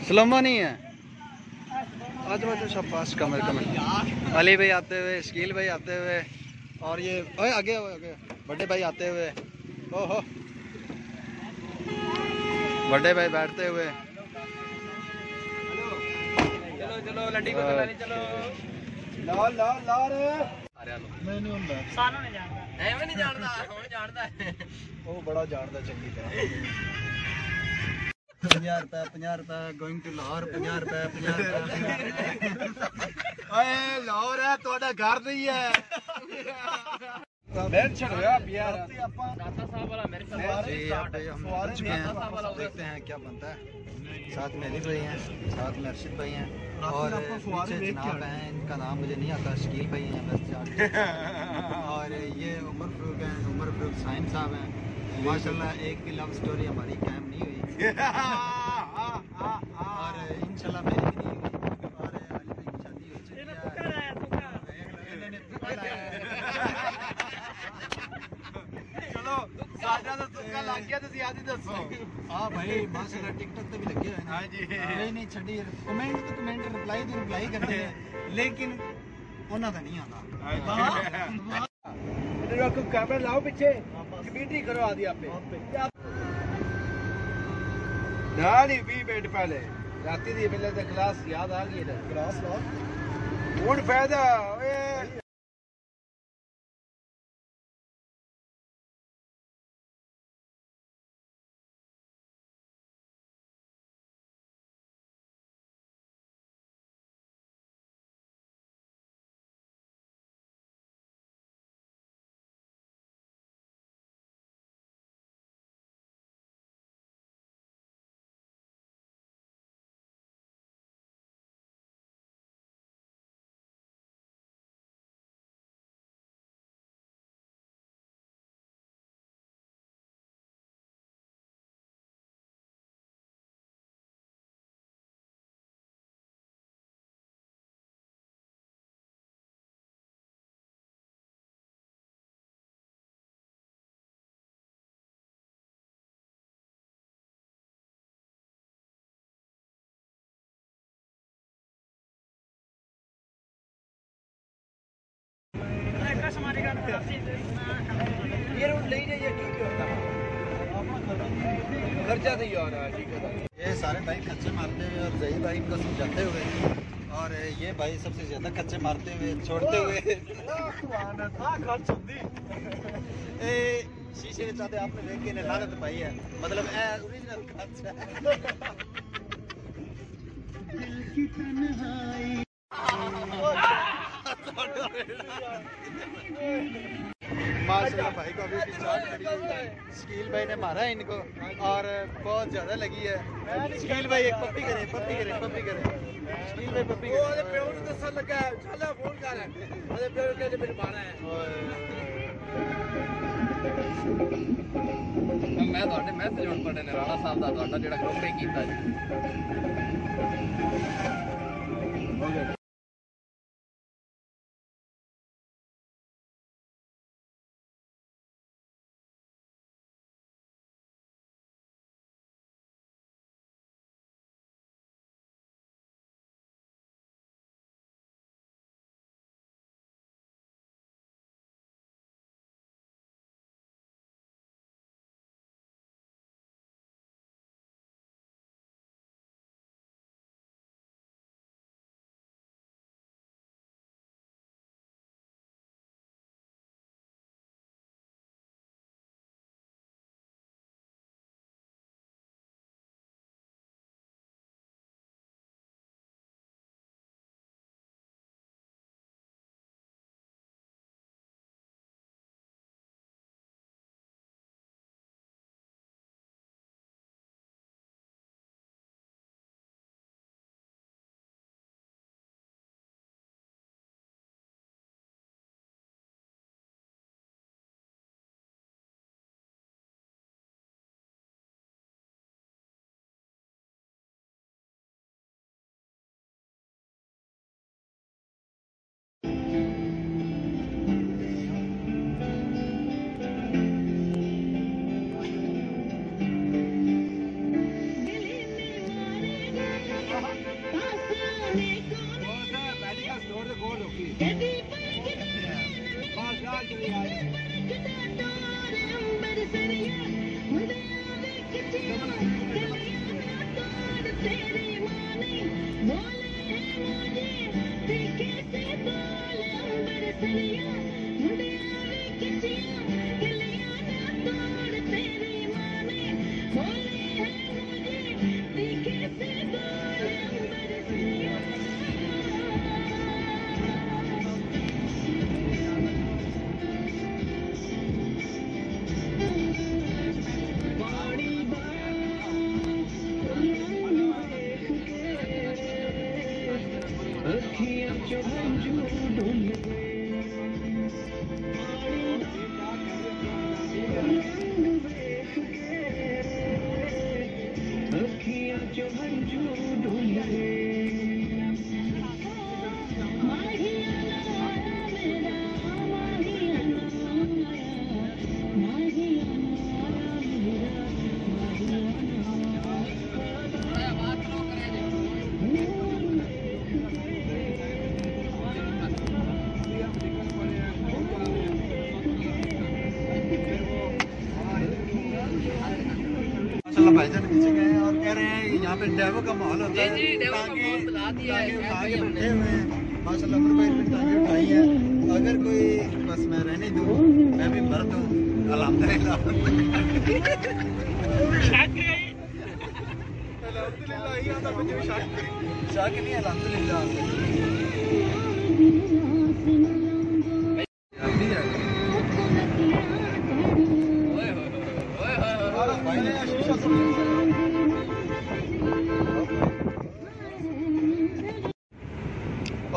सलोमा नहीं है आज बच्चों शाबाश कमर कमर अली भाई आते हुए, शकील भाई आते हुए, और ये आगे आगे बड़े भाई आते हुए, ओहो बड़े भाई बैठते हुए। चलो चलो लड्डी को चलाने चलो। लाल लाल लाल मैं नहीं हुंदा सानू नहीं जानदा एवें नहीं जानदा हुण जानदा है ओ बड़ा जानदा चंगी तरह। 50 रुपए गोइंग टू लाहौर 50 रुपए ओए लाहौर है ਤੁਹਾਡਾ घर नहीं है मिर्च यार दाता साहब वाला मिर्च हम पहुंच चुके हैं। देखते हैं क्या बनता है। साथ में अली भाई हैं, साथ में अर्शिद भाई हैं, और पीछे जनाब हैं, इनका नाम मुझे नहीं आता, शकील भाई हैं बस और ये उमर फरूक हैं, उमर फरूक साइम साहब हैं। माशाल्लाह एक भी लव स्टोरी हमारी कायम नहीं हुई और इंशाल्लाह मेरी भी नहीं हुई। और अली भाई की शादी हो चुकी है। चलो साजा तो तुक्का लग गया तुसी आदी दसो। हां भाई माशाल्लाह टिकटॉक पे भी लगे हुए हैं। हां जी नहीं छड़ी कमेंट तो कमेंट रिप्लाई करते हैं लेकिन उन्हां दा नहीं आंदा। इधर रखो कैमरा लाओ पीछे कमेंट्री करो आदि आप पे नाली 20 मिनट पहले राती दी मिले ते क्लास याद आ गई है क्लास ला हुन फायदा ओए खर्चा तो यार ये सारे भाई खर्चे मारते हुए और जही भाई को समझाते हुए और ये भाई सबसे ज्यादा खर्चे मारते हुए छोड़ते हुए शीशे चाहते आपने देख के लानत पाई है मतलब ओरिजिनल खर्चा माशाल्लाह भाई को अभी भी चाट लगी है। शकील भाई ने मारा है इनको और बहुत ज्यादा लगी है। शकील भाई एक पप्पी करे शकील भाई पप्पी ओए प्यो नु दसन लगा चल फोन कर अरे प्यो कहते मेरे मारा है मैं ਤੁਹਾਡੇ ਮੈਸੇਜ ਹੁਣ ਪੜਨੇ ਨੇ ਰਾਣਾ ਸਾਹਿਬ ਦਾ ਤੁਹਾਡਾ ਜਿਹੜਾ ਗਰੁੱਪ ਹੀ ਕੀਤਾ ਜੀ भाईजान नीचे गए और कह रहे हैं यहाँ पे डेवो का माहौल होता है, माशाल्लाह अमर भाई ने टांगे उठाई है। अगर कोई बस मैं रहने दूँ, मैं भी मर्द हूँ अल्हम्दुलिल्लाह। शाक नहीं अल्हम्दुलिल्लाह।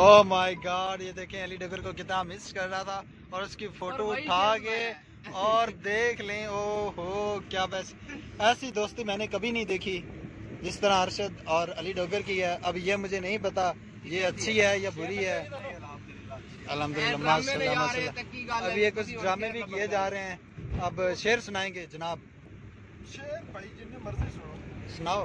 ओह माय गॉड, ये देखें अली डगर को कितना मिस कर रहा था और उसकी फोटो उठा के और देख लें। ओहो क्या बस, ऐसी दोस्ती मैंने कभी नहीं देखी जिस तरह अरशद और अली डगर की है। अब ये मुझे नहीं पता ये अच्छी है या बुरी है। अल्हम्दुलिल्लाह माशाल्लाह माशाल्लाह। अब ये कुछ ड्रामे भी किए जा रहे हैं। अब शेर सुनाएंगे जनाब। शेर भाई जिन्हें मर्जी सुनाओ।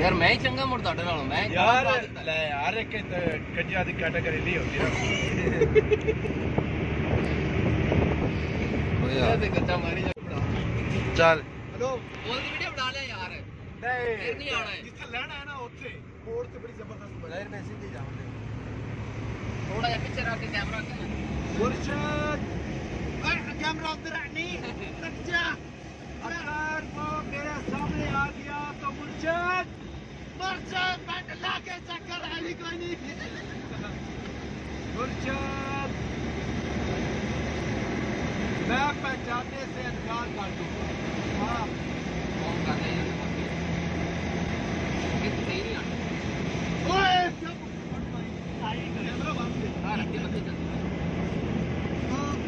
यार मैं ही चंगा मुड़ ਤੁਹਾਡੇ ਨਾਲੋਂ मैं यार ले यार एक कन्या दी कैटेगरी नहीं होती ना। ओ यार ਤੇ ਗੱਜਾ ਮਾਰੀ ਜਾ चल हेलो ਬੋਲ ਦੀ ਵੀਡੀਓ ਬਣਾ ਲਿਆ ਯਾਰ नहीं फिर नहीं आना है जिथे लेना है ना उथे कोड से बड़ी जबरदस्त जाहिर में सीधे जाओगे। थोड़ा जिहा पीछे रख के कैमरा रख मुर्शद कैमरा उधर नहीं रख जा। अगर वो मेरे सामने आ गया तो मुर्शद बैठ ला के चक्कर आली कोई नहीं। मुर्शद मैं पहचानने से इनकार कर दूंगा। हाँ फोन कर ले कितने नहीं आना ओए आई कैमरा बंद कर। हां रख के बत्ती चलती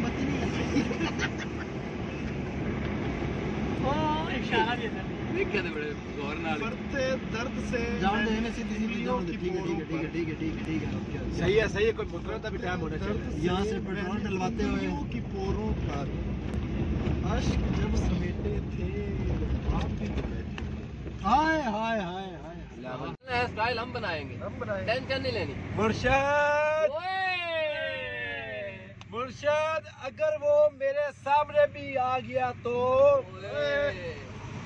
बत्ती नहीं इशारा दे दे देखे तो बड़े गौर नाल बढ़ते दर्द से जाओ दे में सीधी सीधी जाओ दे। ठीक है ठीक है ठीक है ठीक है ठीक है ठीक है। सही है कोई मुद्रा का भी टाइम होना चाहिए। यहाँ से पेट्रोल डलवाते हुए की पोरों पर अश्क जब समेटे थे आप भी तो बैठे। हाय हाय हाय हाय स्टाइल हम बनाएंगे टेंशन नहीं लेनी। मुर्शद ओए मुर्शद अगर वो मेरे सामने भी आ गया तो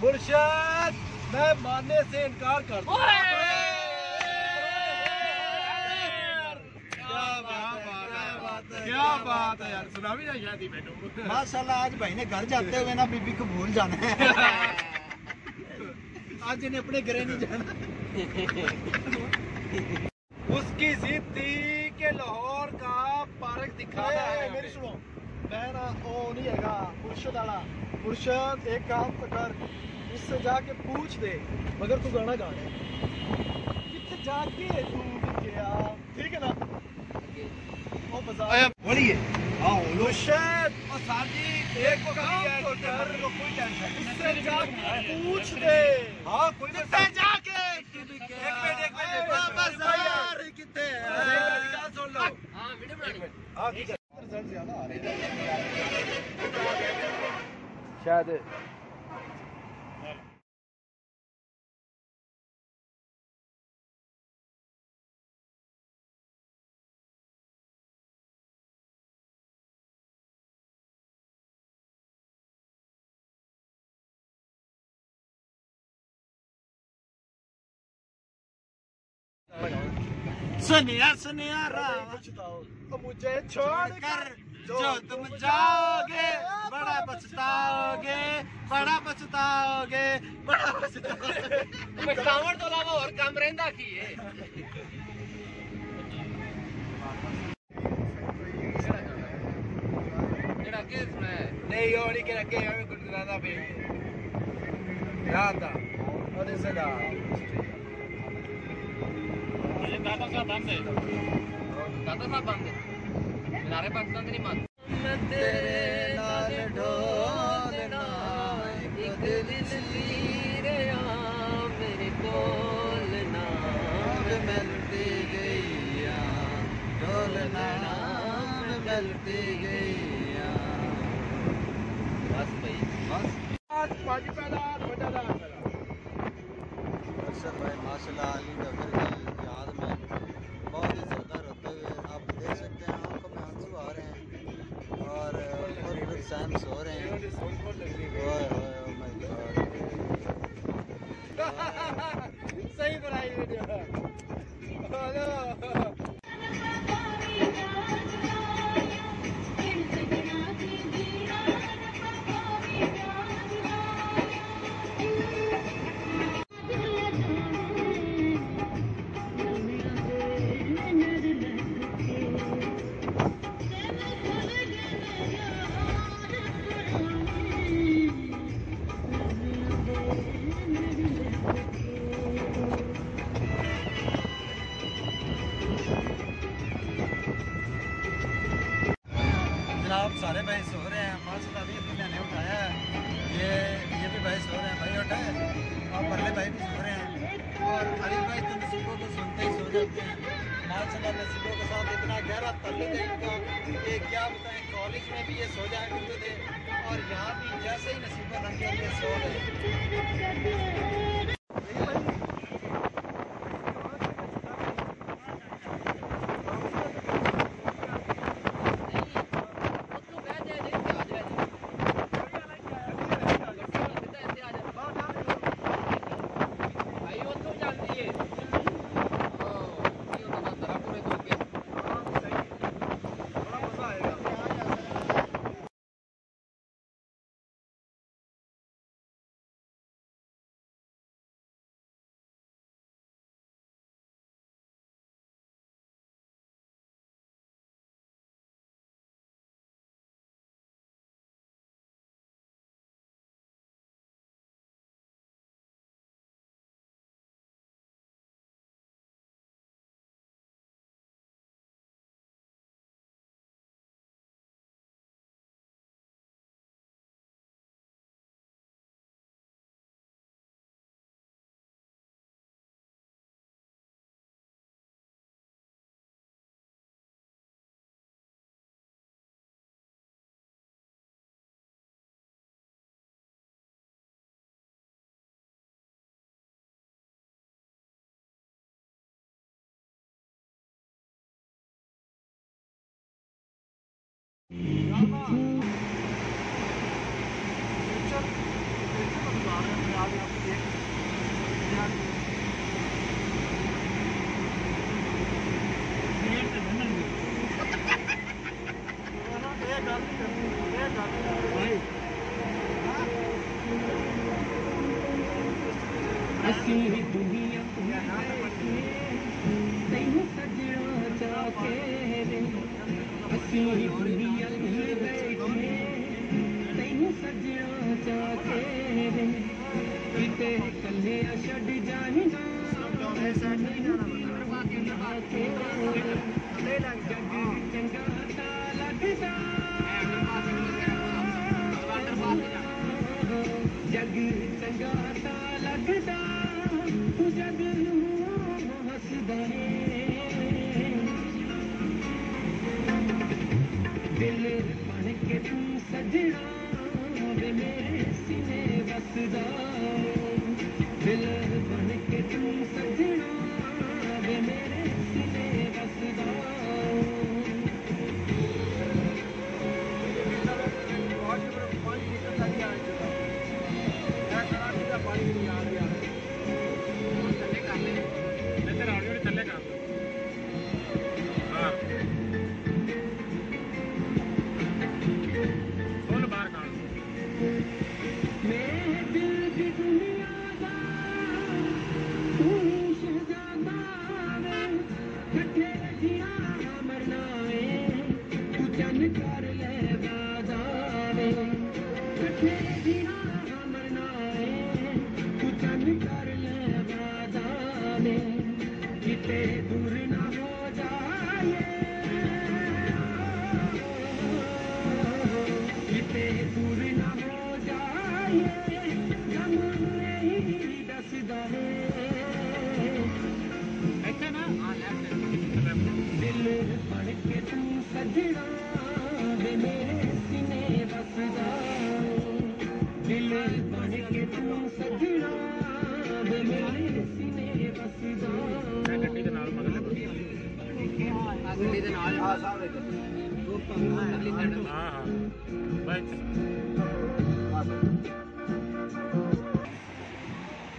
मुर्शद मैं मानने से इनकार कर दूं। क्या बात है यार, सुना भी ना शादी मैनू। माशाल्लाह आज भाई ने घर जाते हुए ना बीबी को भूल जाना है। आज इन्हें अपने घरे नहीं जाना। उसकी जिद थी कि लाहौर का पार्क दिखाना है। मेरी सुनो, मैं ना ओ नहीं हैगा मुर्शद वाला। मुर्शद एक काम तो कर, उससे जाके पूछ दे मगर तू गाना गाना कितने जाके तू गया, ठीक है ना? ओ बाजार बोलिए आओ मुर्शद और साजी एक काम तो कर, कोई टेंशन उससे जाके पूछ दे। हाँ कोई ना जाके एक मिनट बाजार कितने सुन लो। हां वीडियो बनानी हाँ ठीक है रिजल्ट ज्यादा आ रहे हैं शायद। सुनिया सुनिया मुझे छोड़ कर जो तुम जाओगे बड़ा पछताओगे, बड़ा पछताओगे, बड़ा पछताओगे। कांवड़ तो अलावा और काम रहंदा की है। जेड़ा के सुना है नहीं और नहीं के हमें गुनगुनाना भी याद था और इसे दा ये दादा का बंद है, दादा साहब बंद है, मीनारे पाकिस्तान नहीं बंद। तेरे नाल ढोलना एक दिल लीरे मेरे बोलना मिलती गईया, ढोलना मिलती गईया। बस भाई बस। पाजी पैदा बड़ा अरशद भाई माशाल्लाह अली डगर की याद में बहुत ही ज़्यादा रोते हुए आप देख सकते हैं, आंखों में आंसू आ रहे हैं और सैम सो रहे हैं। ओए ओए माय गॉड, सही बनाई वीडियो। हेलो जनाब सारे भाई सो रहे हैं माशाल्लाह। अभी अपने मैंने उठाया है, ये भी भाई सो रहे हैं, भाई उठाए और परले भाई भी सो रहे हैं और अली भाई तो नसीबों को सुनते ही सो जाते हैं। माशाल्लाह नसीबों के साथ इतना गहरा ताल्लुक है इनका कि क्या बताएं, कॉलेज में भी ये सो जाया करते थे और यहाँ भी जैसे ही नसीबों रंगे ये सो रहे हैं। पानी नहीं आ रहा है। ਗੱਡੀ ਦੇ ਨਾਲ ਆ ਸਾਹਮਣੇ ਉਹ ਪੰਨਾ ਹੈ ਅਗਲੀ ਸਾਈਡ ਹਾਂ ਹਾਂ ਬਸ ਆ